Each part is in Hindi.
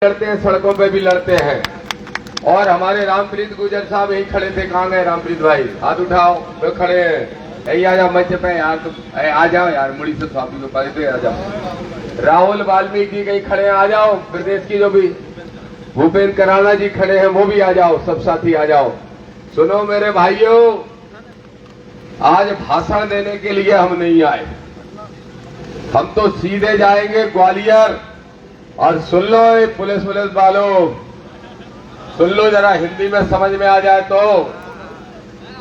लड़ते हैं, सड़कों पे भी लड़ते हैं। और हमारे रामप्रीत गुर्जर साहब यही खड़े थे। कहाँ गए रामप्रीत भाई? हाथ उठाओ। वे खड़े हैं, यही आ जाओ मंच पे यार। तुम आ जाओ यार, मुड़ी से स्वामी को पाए थे, आ जाओ। राहुल वाल्मीकि कहीं खड़े हैं, आ जाओ। प्रदेश की जो भी भूपेंद्र कराना जी खड़े हैं, वो भी आ जाओ। सब साथी आ जाओ। सुनो मेरे भाइयों, आज भाषण देने के लिए हम नहीं आए। हम तो सीधे जाएंगे ग्वालियर। और सुन लो ये पुलिस वालों, सुन लो जरा, हिंदी में समझ में आ जाए तो।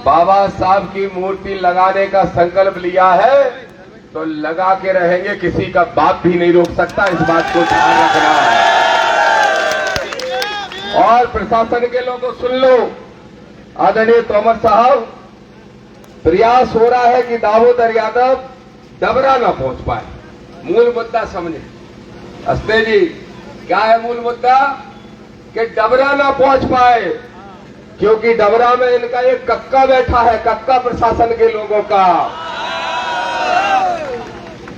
बाबा साहब की मूर्ति लगाने का संकल्प लिया है तो लगा के रहेंगे। किसी का बाप भी नहीं रोक सकता, इस बात को ध्यान रखना है। और प्रशासन के लोगों सुन लो, आदरणीय तोमर साहब, प्रयास हो रहा है कि दामोदर यादव डबरा न पहुंच पाए। मूल मुद्दा समझे अस्ते जी, क्या है मूल मुद्दा? कि डबरा ना पहुंच पाए, क्योंकि डबरा में इनका एक कक्का बैठा है, कक्का प्रशासन के लोगों का।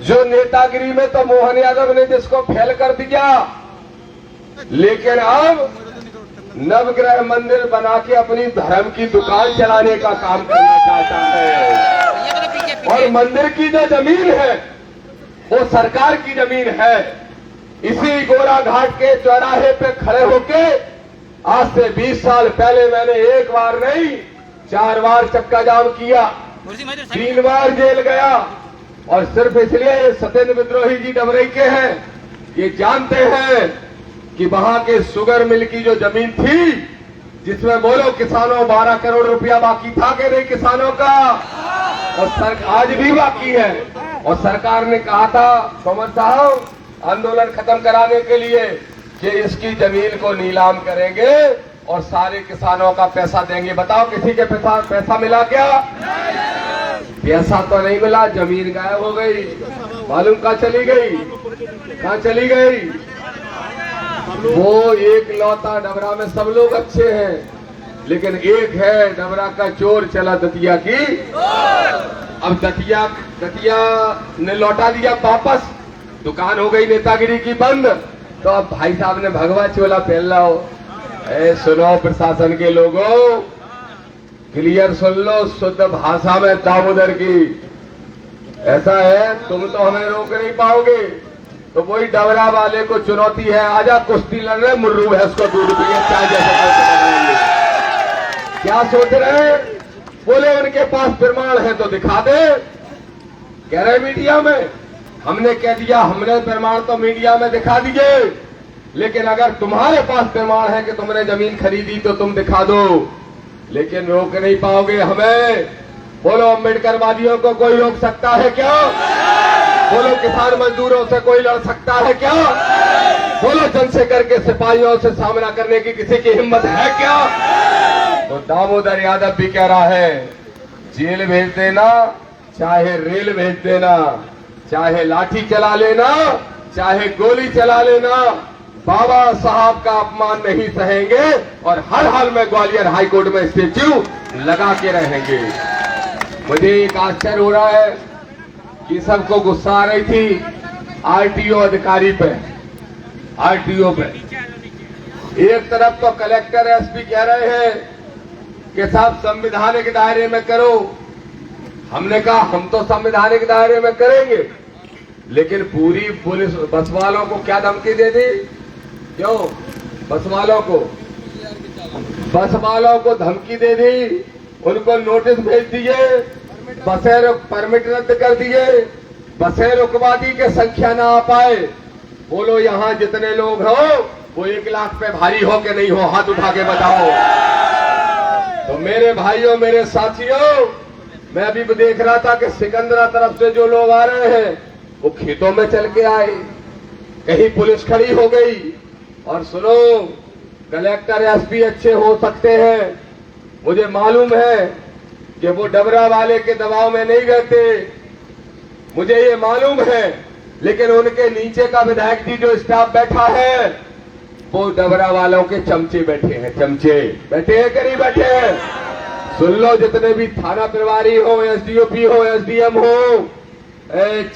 जो नेतागिरी में तो मोहन यादव ने जिसको फेल कर दिया, लेकिन अब नवग्रह मंदिर बना के अपनी धर्म की दुकान चलाने का काम करना चाहता है। और मंदिर की जो जमीन है वो सरकार की जमीन है। इसी गोरा घाट के चौराहे पे खड़े होके आज से 20 साल पहले मैंने एक बार नहीं 4 बार चक्का जाम किया, 3 बार जेल गया। और सिर्फ इसलिए सत्येंद्र विद्रोही जी डबरई के हैं, ये जानते हैं कि वहां के शुगर मिल की जो जमीन थी, जिसमें बोलो किसानों 12 करोड़ रुपया बाकी था कि नहीं किसानों का, और आज भी बाकी है। और सरकार ने कहा था तोमर साहब आंदोलन खत्म कराने के लिए कि इसकी जमीन को नीलाम करेंगे और सारे किसानों का पैसा देंगे। बताओ किसी के पैसा मिला क्या? पैसा तो नहीं मिला, जमीन गायब हो गई। मालूम कहाँ चली गई? कहाँ चली गई? वो एक लौता डबरा में सब लोग अच्छे हैं, लेकिन एक है डबरा का चोर चला दतिया की। अब दतिया ने लौटा दिया वापस, दुकान हो गई नेतागिरी की बंद। तो अब भाई साहब ने भगवा चोला पहन लाओ। सुनो प्रशासन के लोगों, क्लियर सुन लो शुद्ध भाषा में दामोदर की। ऐसा है, तुम तो हमें रोक नहीं पाओगे, तो वही डबरा वाले को चुनौती है, आजा कुश्ती लड़ रहे, मुर्रू है उसको दूध पिए चाय जैसे। क्या सोच रहे हैं? बोले उनके पास प्रमाण है तो दिखा दे। कह रहे मीडिया में, हमने कह दिया हमने प्रमाण तो मीडिया में दिखा दिए, लेकिन अगर तुम्हारे पास प्रमाण है कि तुमने जमीन खरीदी तो तुम दिखा दो। लेकिन रोक नहीं पाओगे हमें। बोलो अम्बेडकरवादियों को कोई रोक सकता है क्या? बोलो किसान मजदूरों से कोई लड़ सकता है क्या? बोलो चंद्रशेखर के सिपाहियों से सामना करने की किसी की हिम्मत है क्या? तो दामोदर यादव भी कह रहा है, जेल भेज देना, चाहे रेल भेज देना, चाहे लाठी चला लेना, चाहे गोली चला लेना, बाबा साहब का अपमान नहीं सहेंगे और हर हाल में ग्वालियर हाईकोर्ट में स्टेच्यू लगा के रहेंगे। मुझे एक आश्चर्य हो रहा है कि सबको गुस्सा आ रही थी आरटीओ अधिकारी पे, आरटीओ पे। एक तरफ तो कलेक्टर एसपी कह रहे हैं कि साहब संवैधानिक दायरे में करो। हमने कहा हम तो संवैधानिक दायरे में करेंगे, लेकिन पूरी पुलिस बस वालों को क्या धमकी दे दी? क्यों? बस वालों को धमकी दे दी, उनको नोटिस भेज दिए, बसें परमिट रद्द कर दिए, बसें रुकवा दी कि संख्या ना आ पाए। बोलो यहाँ जितने लोग हो वो 1 लाख पे भारी हो कि नहीं हो? हाथ उठा के बताओ। तो मेरे भाइयों, मेरे साथियों, मैं अभी भी देख रहा था कि सिकंदरा तरफ से जो लोग आ रहे हैं वो खेतों में चल के आए, कहीं पुलिस खड़ी हो गई। और सुनो, कलेक्टर एसपी अच्छे हो सकते हैं, मुझे मालूम है कि वो डबरा वाले के दबाव में नहीं रहते, मुझे ये मालूम है। लेकिन उनके नीचे का विधायक जी जो स्टाफ बैठा है वो डबरा वालों के चमचे बैठे हैं। चमचे बैठे हैं कि नहीं बैठे हैं? सुन लो, जितने भी थाना प्रभारी हो, एसडीओपी हो, एसडीएम हो,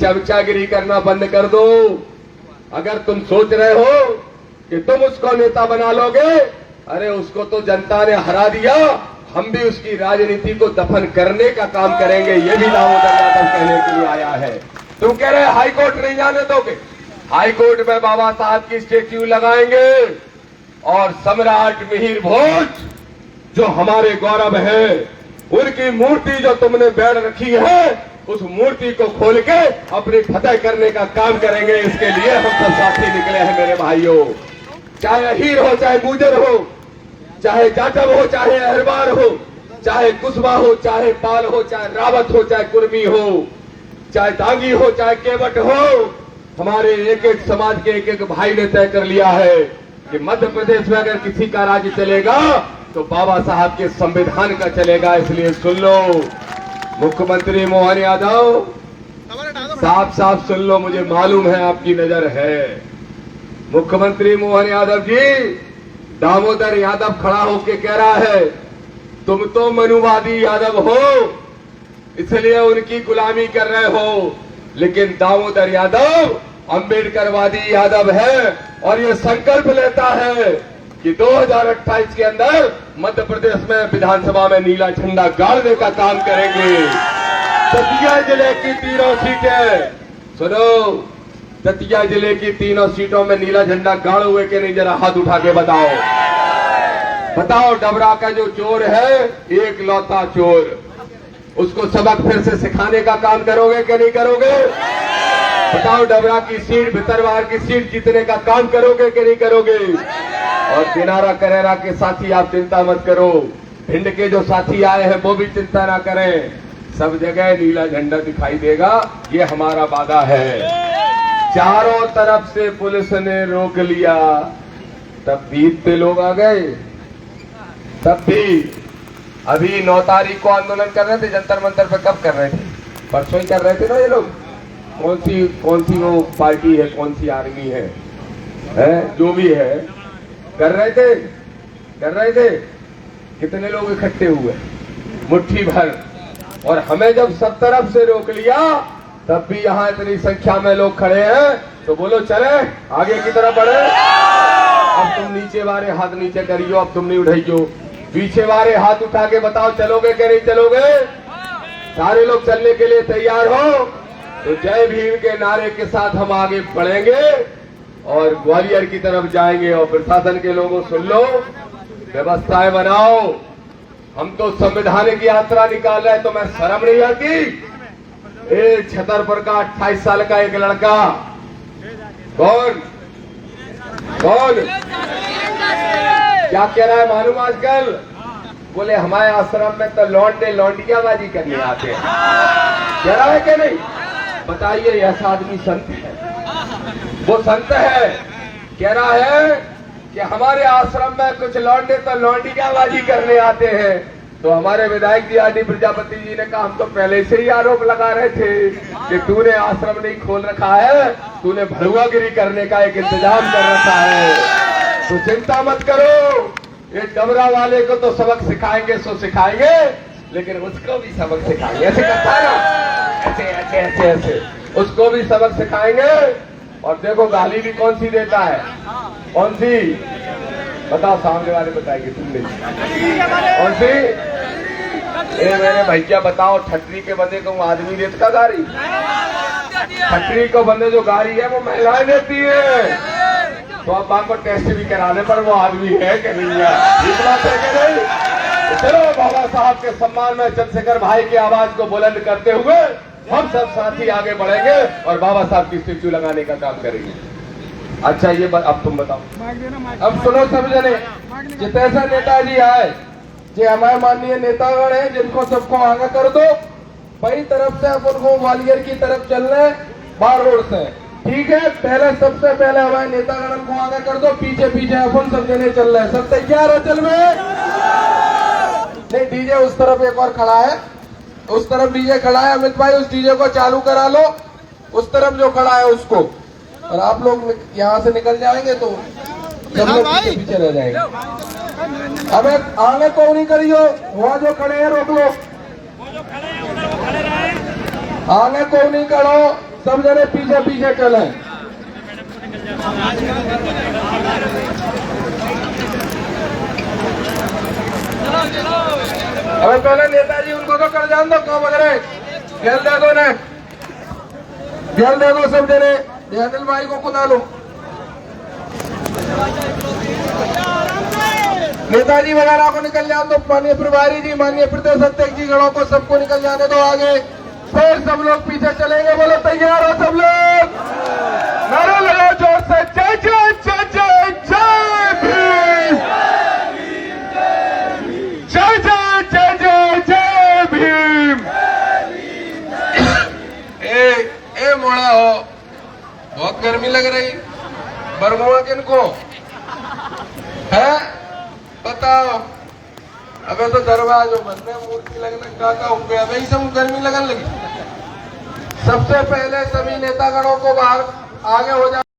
चमचागिरी करना बंद कर दो। अगर तुम सोच रहे हो कि तुम उसको नेता बना लोगे। अरे उसको तो जनता ने हरा दिया, हम भी उसकी राजनीति को दफन करने का काम करेंगे, ये भी दामोदर यादव कहने के लिए आया है। तुम कह रहे हाई कोर्ट नहीं जाने दोगे, हाई कोर्ट में बाबा साहब की स्टेच्यू लगाएंगे और सम्राट मिहिर भोज जो हमारे गौरव है, उनकी मूर्ति जो तुमने बैठ रखी है, उस मूर्ति को खोल के अपनी फतह करने का काम करेंगे। इसके लिए हम सब साथी निकले हैं मेरे भाइयों। चाहे अहीर हो, चाहे गुजर हो, चाहे जाटव हो, चाहे अहरवार हो, चाहे कुशवा हो, चाहे पाल हो, चाहे रावत हो, चाहे कुर्मी हो, चाहे दांगी हो, चाहे केवट हो, हमारे एक एक समाज के एक एक भाई ने तय कर लिया है कि मध्य प्रदेश में अगर किसी का राज्य चलेगा तो बाबा साहब के संविधान का चलेगा। इसलिए सुन लो मुख्यमंत्री मोहन यादव, साफ साफ सुन लो, मुझे मालूम है आपकी नजर है। मुख्यमंत्री मोहन यादव जी, दामोदर यादव खड़ा होके कह रहा है तुम तो मनुवादी यादव हो, इसलिए उनकी गुलामी कर रहे हो, लेकिन दामोदर यादव अंबेडकरवादी यादव है और ये संकल्प लेता है कि 2028 के अंदर मध्य प्रदेश में विधानसभा में नीला झंडा गाड़ने का काम करेंगे। दतिया जिले की तीनों सीटें, सुनो, दतिया जिले की तीनों सीटों में नीला झंडा गाड़ हुए कि नहीं, जरा हाथ उठा के बताओ। बताओ, डबरा का जो चोर है, एक लौता चोर, उसको सबक फिर से सिखाने का काम करोगे कि नहीं करोगे? बताओ, डबरा की सीट, भितरवार की सीट जीतने का काम करोगे कि नहीं करोगे? और दिनारा करेरा के साथी आप चिंता मत करो, भिंड के जो साथी आए हैं वो भी चिंता ना करें, सब जगह नीला झंडा दिखाई देगा, ये हमारा वादा है। चारों तरफ से पुलिस ने रोक लिया, तब भी इतने लोग आ गए, तब भी। अभी 9 तारीख को आंदोलन कर रहे थे जंतर मंतर पे, कब कर रहे थे? परसों ही कर रहे थे ना ये लोग। कौन सी वो पार्टी है, कौन सी आर्मी है, जो भी है, कर रहे थे। कितने लोग इकट्ठे हुए? मुट्ठी भर। और हमें जब सब तरफ से रोक लिया, तब भी यहाँ इतनी संख्या में लोग खड़े हैं, तो बोलो चले आगे की तरफ बढ़े। अब तुम नीचे वाले हाथ नीचे करियो, अब तुम नहीं उठाइयो, पीछे वाले हाथ उठा के बताओ चलोगे कि नहीं चलोगे? सारे लोग चलने के लिए तैयार हो तो जय भीम के नारे के साथ हम आगे बढ़ेंगे और ग्वालियर की तरफ जाएंगे। और प्रशासन के लोगों सुन लो, व्यवस्थाएं बनाओ। हम तो संवैधानिक यात्रा निकाल रहे हैं, तो मैं शर्म नहीं आती? एक छतरपुर का 28 साल का एक लड़का, कौन क्या कह रहा है मालूम आजकल? बोले हमारे आश्रम में तो लौंडे लौंडियाबाजी करने आते हैं। कह रहा है कि नहीं? बताइए, ऐसा आदमी संत है? वो संत है, कह रहा है कि हमारे आश्रम में कुछ लौंडे तो लौंडियाबाजी करने आते हैं। तो हमारे विधायक जी आदि प्रजापति जी ने कहा हम तो पहले से ही आरोप लगा रहे थे कि तूने आश्रम नहीं खोल रखा है, तूने भड़ुआगिरी करने का एक इंतजाम कर रखा है। तो चिंता मत करो, ये डबरा वाले को तो सबक सिखाएंगे सो सिखाएंगे, लेकिन उसको भी सबक सिखाएंगे। ऐसे करता है ना, ऐसे ऐसे ऐसे ऐसे, उसको भी सबक सिखाएंगे। और देखो गाली भी कौन सी देता है, कौन सी बताओ, सामने वाले बताएंगे, तुमने कौन सी? ए मेरे भैया बताओ, ठटरी के बंदे को आदमी देता का गाड़ी? ठटरी को बंदे जो गाड़ी है वो महिलाएं देती है। तो अब बात को टेस्ट भी कराने पर वो आदमी है कि नहीं है, इस बात है कि नहीं? तो चलो बाबा साहब के सम्मान में चंद्रशेखर भाई की आवाज को बुलंद करते हुए हम सब साथी आगे बढ़ेंगे और बाबा साहब की स्टेच्यू लगाने का काम करेंगे। अच्छा ये अब तुम बताओ, अब सुनो सब जने, जितने से नेताजी आए, जो हमारे माननीय नेतागण हैं, जिनको सबको आगे कर दो। पहली तरफ से अपन को ग्वालियर की तरफ चलना है, बार रोड से, ठीक है? पहले सबसे पहले हमारे नेतागण को आगे कर दो, पीछे पीछे अपन सब जने चल रहे हैं। सब तैयार है चल में? नहीं, डीजे उस तरफ एक और खड़ा है, उस तरफ डीजे खड़ा है। अमित भाई उस डीजे को चालू करा लो, उस तरफ जो खड़ा है उसको। और आप लोग यहाँ से निकल जाएंगे तो सब लोग पीछे पीछे रह जाएंगे। अब आगे को नहीं करियो, वहाँ जो खड़े हैं रोक लो, आगे को नहीं करो, सब जने पीछे पीछे चले। अबे पहले नेताजी उनको तो कर जान दो, कौन वगैरह गैल दे दो ने, गैल दे दो सब जने, अनिल भाई को कुदा लो। नेताजी वगैरह को निकल जाने दो, माननीय प्रभारी जी, माननीय प्रदेश अध्यक्ष जी गणों को सबको निकल जाने दो आगे, फिर सब लोग पीछे चलेंगे। बोलो तैयार हो सब लोग, नारा लगाओ जोर से, जय जय जय जय जय भीम, जय जय जय जय जय भीम। ए मोड़ा हो, बहुत गर्मी लग रही, बरमुआ किनको है बताओ। अबे तो दरवाजा बनने, मूर्ति लगने का हो गया, वही सब गर्मी लगन लगी। सबसे पहले सभी नेतागणों को बाहर आगे हो जा।